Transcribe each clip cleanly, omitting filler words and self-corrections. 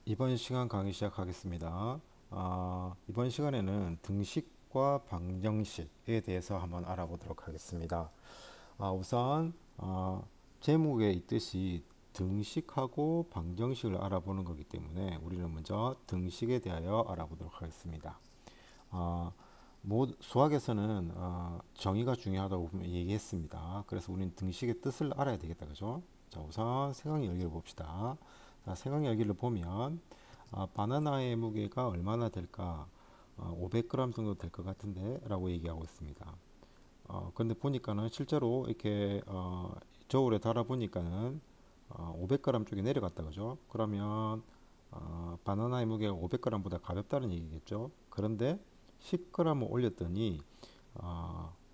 이번 시간 강의 시작하겠습니다. 이번 시간에는 등식과 방정식에 대해서 한번 알아보도록 하겠습니다. 우선 제목에 있듯이 등식하고 방정식을 알아보는 거기 때문에 우리는 먼저 등식에 대하여 알아보도록 하겠습니다. 아, 수학에서는 정의가 중요하다고 얘기했습니다. 그래서 우리는 등식의 뜻을 알아야 되겠다, 그죠? 자, 우선 세강 열기를 봅시다. 자, 세강 열기를 보면 바나나의 무게가 얼마나 될까? 500g 정도 될 것 같은데 라고 얘기하고 있습니다. 그런데 보니까는 실제로 이렇게 저울에 달아 보니까는 500g 쪽에 내려갔다, 그죠? 그러면 바나나의 무게가 500g보다 가볍다는 얘기겠죠. 그런데 10g을 올렸더니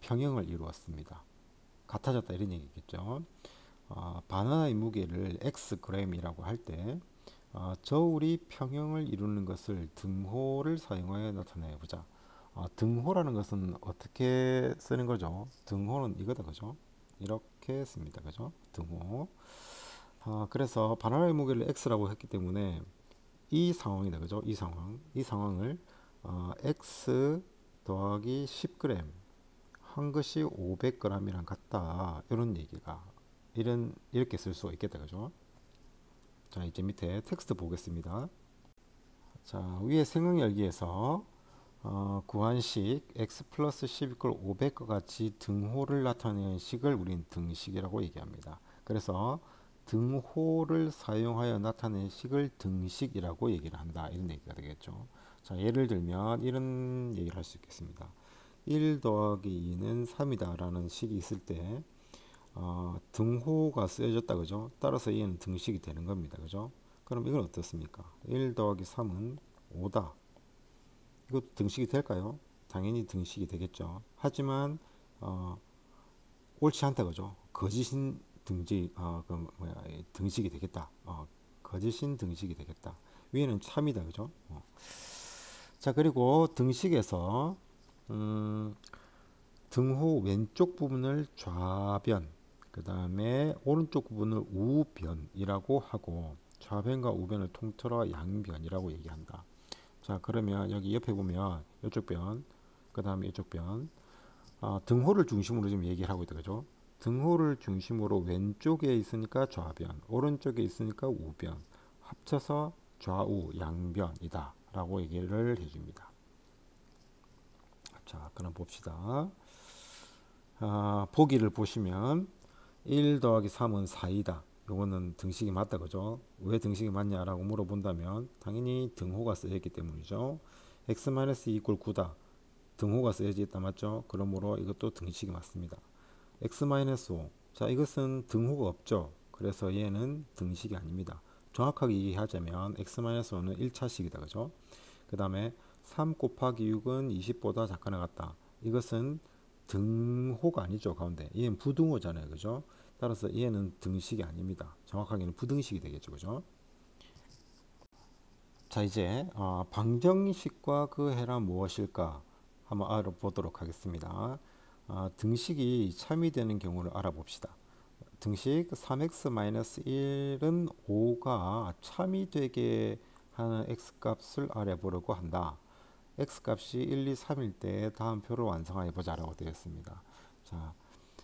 평형을 이루었습니다. 같아졌다 이런 얘기겠죠. 바나나의 무게를 xg이라고 할 때 저울이 평형을 이루는 것을 등호를 사용하여 나타내 보자. 등호라는 것은 어떻게 쓰는 거죠? 등호는 이거다, 그죠? 이렇게 씁니다, 그죠? 등호. 그래서 바나나의 무게를 x라고 했기 때문에 이 상황이다, 그죠? 이 상황을 x 더하기 10g 한 것이 500g이랑 같다, 이런 얘기가 이렇게 쓸 수가 있겠다, 그죠? 자, 이제 밑에 텍스트 보겠습니다. 자, 위에 생각열기에서 구한식 x 플러스 10 이퀄 500과 같이 등호를 나타내는 식을 우린 등식이라고 얘기합니다. 그래서 등호를 사용하여 나타낸 식을 등식이라고 얘기를 한다, 이런 얘기가 되겠죠. 자, 예를 들면 이런 얘기를 할 수 있겠습니다. 1 더하기 2는 3이다 라는 식이 있을 때 등호가 쓰여졌다, 그죠? 따라서 얘는 등식이 되는 겁니다, 그죠? 그럼 이건 어떻습니까? 1 더하기 3은 5다. 이것도 등식이 될까요? 당연히 등식이 되겠죠. 하지만 옳지 않다, 그죠? 거짓인 등식이 되겠다. 거짓인 등식이 되겠다. 위에는 참이다, 그죠? 자, 그리고 등식에서 등호 왼쪽 부분을 좌변, 그 다음에 오른쪽 부분을 우변이라고 하고 좌변과 우변을 통틀어 양변이라고 얘기한다. 자, 그러면 여기 옆에 보면 이쪽 변, 그 다음에 이쪽 변, 등호를 중심으로 지금 얘기를 하고 있다, 그죠? 등호를 중심으로 왼쪽에 있으니까 좌변, 오른쪽에 있으니까 우변, 합쳐서 좌우 양변이다 라고 얘기를 해줍니다. 자, 그럼 봅시다. 보기를 보시면 1 더하기 3은 4이다. 요거는 등식이 맞다, 그죠? 왜 등식이 맞냐라고 물어본다면 당연히 등호가 쓰여있기 때문이죠. x-2 이퀄 9다. 등호가 쓰여져 있다, 맞죠? 그러므로 이것도 등식이 맞습니다. x-5. 자, 이것은 등호가 없죠. 그래서 얘는 등식이 아닙니다. 정확하게 얘기하자면 x-5는 1차식이다, 그죠? 그 다음에 3 곱하기 6은 20보다 작거나 같다. 이것은 등호가 아니죠, 가운데. 얘는 부등호잖아요, 그죠? 따라서 얘는 등식이 아닙니다. 정확하게는 부등식이 되겠죠, 그죠? 자, 이제 방정식과 그 해란 무엇일까 한번 알아보도록 하겠습니다. 등식이 참이 되는 경우를 알아봅시다. 등식 3x-1은 5가 참이 되게 하는 x값을 알아보려고 한다. x값이 1, 2, 3일 때 다음 표를 완성하여 보자 라고 되어 있습니다. 자,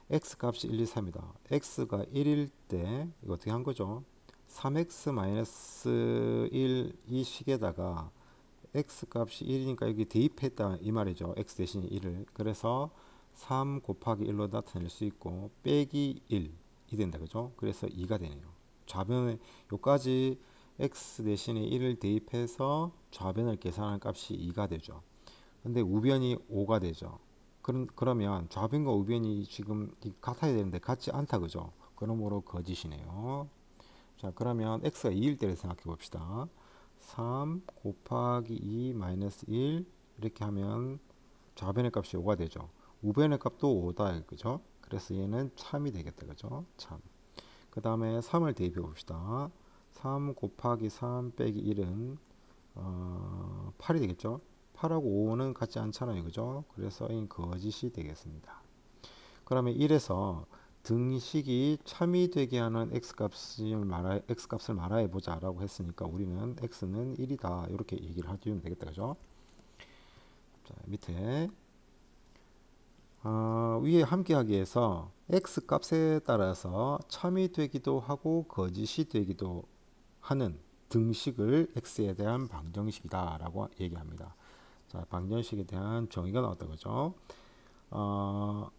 x값이 1, 2, 3이다. x가 1일 때 이거 어떻게 한 거죠? 3x-1 이 식에다가 x값이 1이니까 여기 대입했다 이 말이죠. x 대신 1을. 그래서 3 곱하기 1로 나타낼 수 있고 빼기 1이 된다, 그죠? 그래서 2가 되네요. 좌변에 요까지 x 대신에 1을 대입해서 좌변을 계산한 값이 2가 되죠. 근데 우변이 5가 되죠. 그러면 좌변과 우변이 지금 같아야 되는데 같지 않다, 그죠? 그러므로 거짓이네요. 자, 그러면 x가 2일 때를 생각해 봅시다. 3 곱하기 2 마이너스 1 이렇게 하면 좌변의 값이 5가 되죠. 우변의 값도 5다, 그죠? 그래서 얘는 참이 되겠다, 그죠? 참. 그 다음에 3을 대입해 봅시다. 3 곱하기 3 빼기 1은 8이 되겠죠. 8하고 5는 같지 않잖아요, 그죠? 그래서 이 거짓이 되겠습니다. 그러면 1에서 등식이 참이 되게 하는 x 값을 말하여 보자라고 했으니까 우리는 x는 1이다 이렇게 얘기를 해주면 되겠다, 그죠? 자, 밑에 위에 함께하기에서 x 값에 따라서 참이 되기도 하고 거짓이 되기도 하는 등식을 x에 대한 방정식이다 라고 얘기합니다. 자, 방정식에 대한 정의가 나왔다, 그죠? 어,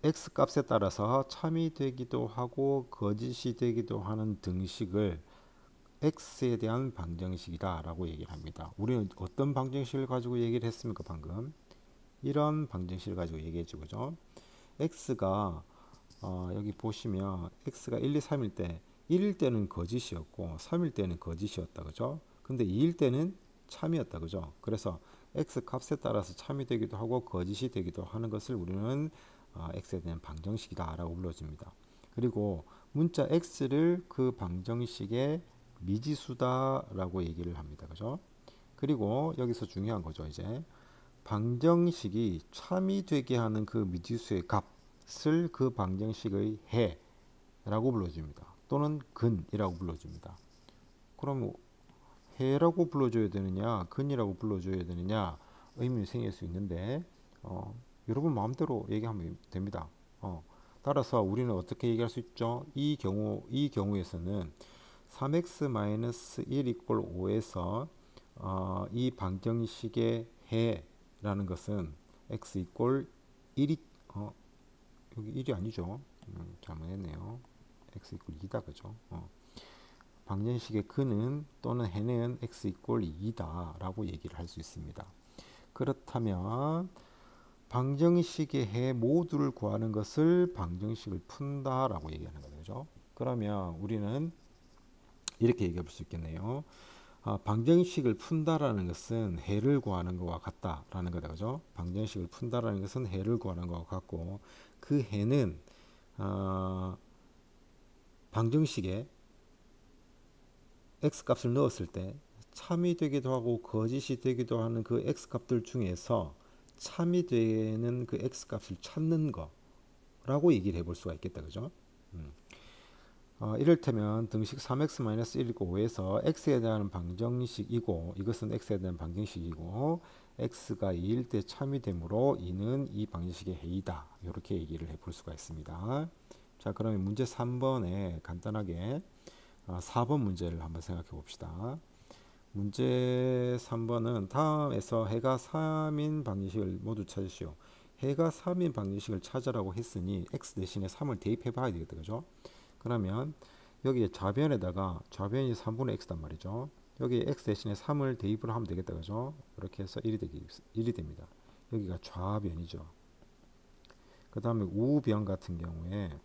x 값에 따라서 참이 되기도 하고 거짓이 되기도 하는 등식을 x에 대한 방정식이다 라고 얘기를 합니다. 우리는 어떤 방정식을 가지고 얘기를 했습니까? 방금 이런 방정식을 가지고 얘기했죠, 그죠? x가 여기 보시면 x가 1, 2, 3일 때 1일 때는 거짓이었고 3일 때는 거짓이었다, 그죠? 근데 2일 때는 참이었다, 그죠? 그래서 x 값에 따라서 참이 되기도 하고 거짓이 되기도 하는 것을 우리는 x에 대한 방정식이다 라고 불러줍니다. 그리고 문자 x를 그 방정식의 미지수다 라고 얘기를 합니다, 그죠? 그리고 여기서 중요한 거죠. 이제 방정식이 참이 되게 하는 그 미지수의 값을 그 방정식의 해라고 불러줍니다. 또는 근이라고 불러줍니다. 그럼 해라고 불러줘야 되느냐, 근이라고 불러줘야 되느냐 의문이 생길 수 있는데 여러분 마음대로 얘기하면 됩니다. 따라서 우리는 어떻게 얘기할 수 있죠? 이 경우에서는 3x-1 5에서 이 방정식의 해라는 것은 x 1이 여기 1이 아니죠. 잘못했네요. x 2다, 그죠? 방정식의 근은 또는 해는 x 2다 라고 얘기를 할 수 있습니다. 그렇다면 방정식의 해 모두를 구하는 것을 방정식을 푼다 라고 얘기하는 거죠. 그러면 우리는 이렇게 얘기해 볼 수 있겠네요. 방정식을 푼다라는 것은 해를 구하는 것과 같다라는 거다, 그죠? 방정식을 푼다라는 것은 해를 구하는 것과 같고 그 해는 방정식에 x 값을 넣었을 때 참이 되기도 하고 거짓이 되기도 하는 그 x 값들 중에서 참이 되는 그 x 값을 찾는 거라고 얘기를 해볼 수가 있겠다, 그죠? 이를테면 등식 3x-1-5에서 x에 대한 방정식이고 이것은 x에 대한 방정식이고 x가 2일 때 참이 되므로 2는 이 방정식의 해이다 이렇게 얘기를 해볼 수가 있습니다. 자, 그러면 문제 3번에 간단하게 4번 문제를 한번 생각해 봅시다. 문제 3번은 다음에서 해가 3인 방정식을 모두 찾으시오. 해가 3인 방정식을 찾으라고 했으니 x 대신에 3을 대입해 봐야 되겠다, 그죠? 그러면 여기에 좌변에다가 좌변이 3분의 x단 말이죠. 여기 x 대신에 3을 대입을 하면 되겠다, 그죠? 이렇게 해서 1이 됩니다. 여기가 좌변이죠. 그 다음에 우변 같은 경우에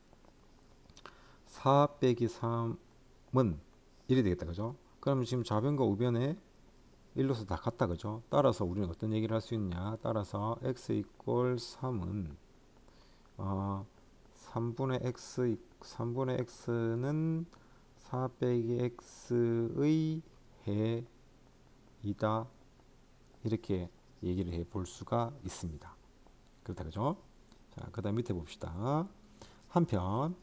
4 빼기 3은 1이 되겠다, 그죠? 그러면 지금 좌변과 우변에 1로서 다 같다, 그죠? 따라서 우리는 어떤 얘기를 할 수 있냐? 따라서 x 이퀄 3은 3분의 x는 4 빼기 x의 해이다 이렇게 얘기를 해 볼 수가 있습니다. 그렇다, 그죠? 자, 그 다음 밑에 봅시다. 한편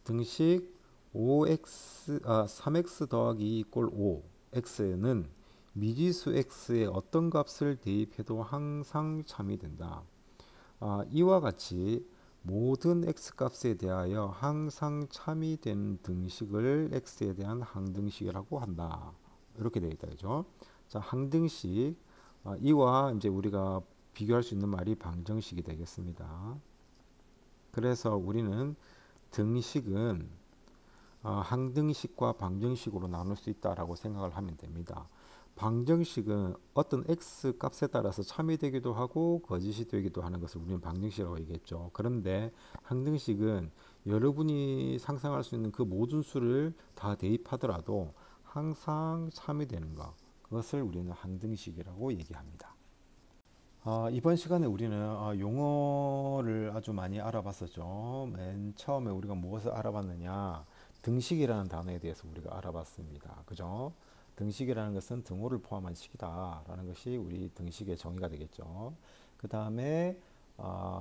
등식 3x 더하기 2 이퀄 5 x는 미지수 x의 어떤 값을 대입해도 항상 참이 된다. 이와 같이 모든 x값에 대하여 항상 참이 되는 등식을 x에 대한 항등식이라고 한다. 이렇게 되어 있다, 그죠? 자, 항등식 이와 이제 우리가 비교할 수 있는 말이 방정식이 되겠습니다. 그래서 우리는 등식은 항등식과 방정식으로 나눌 수 있다라고 생각을 하면 됩니다. 방정식은 어떤 x 값에 따라서 참이 되기도 하고 거짓이 되기도 하는 것을 우리는 방정식이라고 얘기했죠. 그런데 항등식은 여러분이 상상할 수 있는 그 모든 수를 다 대입하더라도 항상 참이 되는 것, 그것을 우리는 항등식이라고 얘기합니다. 이번 시간에 우리는 용어를 아주 많이 알아봤었죠. 맨 처음에 우리가 무엇을 알아봤느냐? 등식이라는 단어에 대해서 우리가 알아봤습니다. 그죠? 등식이라는 것은 등호를 포함한 식이다라는 것이 우리 등식의 정의가 되겠죠. 그 다음에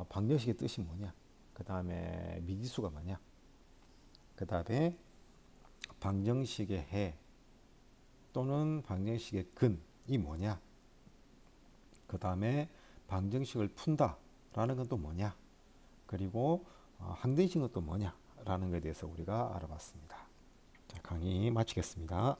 방정식의 뜻이 뭐냐? 그 다음에 미지수가 뭐냐? 그 다음에 방정식의 해 또는 방정식의 근이 뭐냐, 그 다음에 방정식을 푼다 라는 건 또 뭐냐, 그리고 항등식은 또 뭐냐 라는 것에 대해서 우리가 알아봤습니다. 자, 강의 마치겠습니다.